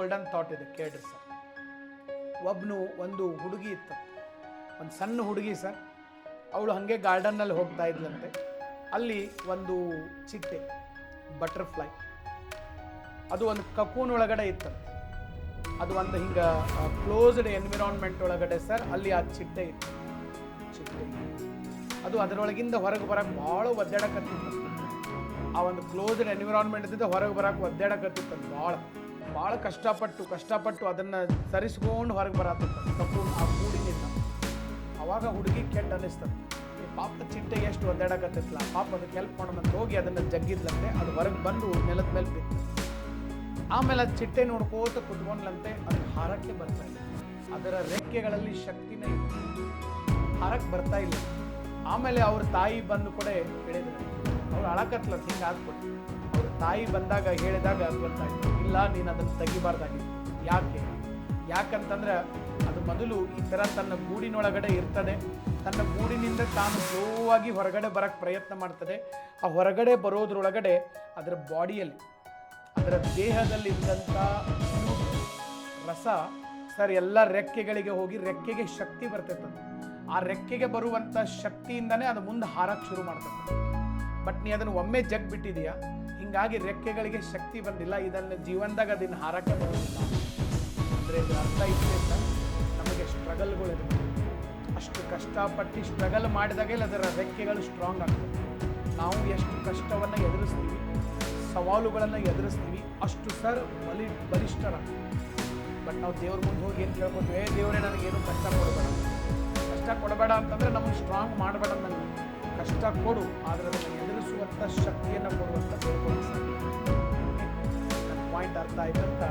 Golden thought ಇದೆ, ಕೇಳ್ರಿ sir. ಒಂದು ಹುಡುಗಿ ಇತ್ತು, ಒಂದು ಸಣ್ಣ ಹುಡುಗಿ ಸರ್. ಅವಳು ಹಾಗೆ ಗಾರ್ಡನ್ನಲ್ಲಿ ಹೋಗ್ತಾ ಇದ್ಲಂತೆ. ಅಲ್ಲಿ ಒಂದು ಚಿಟ್ಟೆ, ಬಟರ್ಫ್ಲೈ, ಅದು ಒಂದು ಕಕೂನ್ ಒಳಗಡೆ ಇತ್ತಂತೆ. ಅದು ಒಂದು ಹಿಂಗೆ ಕ್ಲೋಸ್ಡ್ ಎನ್ವಿರಾನ್ಮೆಂಟ್ ಒಳಗಡೆ ಸರ್. ಅಲ್ಲಿ ಆ ಚಿಟ್ಟೆ ಇತ್ತು. ಅದು ಅದರೊಳಗಿಂದ ಹೊರಗೆ ಬರೋಕ್ಕೆ ಭಾಳ ಒದ್ದಾಡಕತ್ತಿತ್ತು. ಆ ಒಂದು ಕ್ಲೋಸ್ಡ್ ಎನ್ವಿರಾನ್ಮೆಂಟ್ದಿಂದ ಹೊರಗೆ ಬರೋಕ್ಕೆ ಒದ್ದಾಡಕತ್ತಿತ್ತು. ಭಾಳ ಕಷ್ಟಪಟ್ಟು ಅದನ್ನು ಸರಿಸ್ಕೊಂಡು ಹೊರಗೆ ಬರತ್ತಿತ್ತು ಕಕೂನ್, ಆ ಕೂಡಿನಿಂದ. ಅವಾಗ ಹುಡುಗಿ ಕೆಟ್ಟ ಅನ್ನಿಸ್ತದೆ, ಪಾಪ ಚಿಟ್ಟೆ ಎಷ್ಟು ಒದ್ದಾಡಕತ್ತಿತ್ತಲ್ಲ, ಪಾಪ ಅದಕ್ಕೆ ಹೆಲ್ಪ್ ಮಾಡೋಣಂತ ಹೋಗಿ ಅದನ್ನು ಜಗ್ಗಿದ್ಲಂತೆ. ಅದು ಹೊರಗೆ ಬಂದು ನೆಲದ ಮೇಲೆ ಬಿತ್ತು. ಆಮೇಲೆ ಅದು ಚಿಟ್ಟೆ ನೋಡ್ಕೋತ ಕುತ್ಕೊಂಡ್ಲಂತೆ. ಅದು ಹಾರಕ್ಕೆ ಬರ್ತಾ ಇಲ್ಲ, ಅದರ ರೆಕ್ಕೆಗಳಲ್ಲಿ ಶಕ್ತಿನೇ ಇಲ್ಲ, ಹಾರಕ್ಕೆ ಬರ್ತಾ ಇಲ್ಲ. ಆಮೇಲೆ ಅವ್ರ ತಾಯಿ ಬಂದು ಕೂಡ ಹೇಳಿದ್ರು, ಅವ್ರು ಅಳಕತ್ಲಂತ ಹಿಂಗೆ ಆಗ್ಬಿಟ್ಟು. ಅವ್ರ ತಾಯಿ ಬಂದಾಗ ಹೇಳಿದಾಗ ಗೊತ್ತಾಯ್ತು, ಇಲ್ಲ ನೀನು ಅದನ್ನು ತೆಗಿಬಾರ್ದಾಗಿತ್ತು. ಯಾಕಂತಂದ್ರೆ ಅದು ಮೊದಲು ಈ ಥರ ತನ್ನ ಗೂಡಿನೊಳಗಡೆ ಇರ್ತದೆ. ತನ್ನ ಗೂಡಿನಿಂದ ತಾನು ಸ್ಲೋವಾಗಿ ಹೊರಗಡೆ ಬರೋಕ್ಕೆ ಪ್ರಯತ್ನ ಮಾಡ್ತದೆ. ಆ ಹೊರಗಡೆ ಬರೋದ್ರೊಳಗಡೆ ಅದರ ಬಾಡಿಯಲ್ಲಿ, ಅದರ ದೇಹದಲ್ಲಿ ಇದ್ದಂಥ ರಸ ಸರ್ ಎಲ್ಲ ರೆಕ್ಕೆಗಳಿಗೆ ಹೋಗಿ ರೆಕ್ಕೆಗೆ ಶಕ್ತಿ ಬರ್ತೈತೆ. ಆ ರೆಕ್ಕೆಗೆ ಬರುವಂಥ ಶಕ್ತಿಯಿಂದನೇ ಅದು ಮುಂದೆ ಹಾರಕ್ಕೆ ಶುರು ಮಾಡ್ತದೆ. ಬಟ್ ನೀ ಅದನ್ನು ಒಮ್ಮೆ ಬಿಟ್ಟಿದೆಯಾ, ಹೀಗಾಗಿ ರೆಕ್ಕೆಗಳಿಗೆ ಶಕ್ತಿ ಬಂದಿಲ್ಲ. ಇದನ್ನು ಜೀವನದಾಗ ಅದನ್ನು ಹಾರಕ್ಕೆ ಬರೋದಿಲ್ಲ. ಅಂದರೆ ಇದರ ಅರ್ಥ ಇಷ್ಟೇ ಸರ್, ನಮಗೆ ಸ್ಟ್ರಗಲ್ಗಳಿರುತ್ತೆ. ಅಷ್ಟು ಕಷ್ಟಪಟ್ಟು ಸ್ಟ್ರಗಲ್ ಮಾಡಿದಾಗೆ ಅದರ ರೆಕ್ಕೆಗಳು ಸ್ಟ್ರಾಂಗ್ ಆಗ್ತದೆ. ನಾವು ಎಷ್ಟು ಕಷ್ಟವನ್ನು ಎದುರಿಸ್ತೀವಿ, ಸವಾಲುಗಳನ್ನು ಎದುರಿಸ್ತೀವಿ, ಅಷ್ಟು ಸರ್ ಬಲಿಷ್ಠರಾಗ್ತೀವಿ. ಬಟ್ ನಾವು ದೇವ್ರ ಮುಂದೆ ಹೋಗಿ ಏನು ಕೇಳ್ಕೊತೀವಿ, ದೇವರೇ ನನಗೇನು ಕಷ್ಟ ಕೊಡಬೇಡ ಅಂತಂದರೆ ನಮಗೆ ಸ್ಟ್ರಾಂಗ್ ಮಾಡಬೇಡ, ನನಗೆ ಕಷ್ಟ ಕೊಡು, ಆದರೆ ಅದನ್ನು ಎದುರಿಸುವಂಥ ಶಕ್ತಿಯನ್ನು ಕೊಡುವಂಥ ಬೇಡ್ಕೊಂಡು ಸರ್. ನನ್ನ ಪಾಯಿಂಟ್ ಅರ್ಥ ಆಯ್ತು ಅಂತ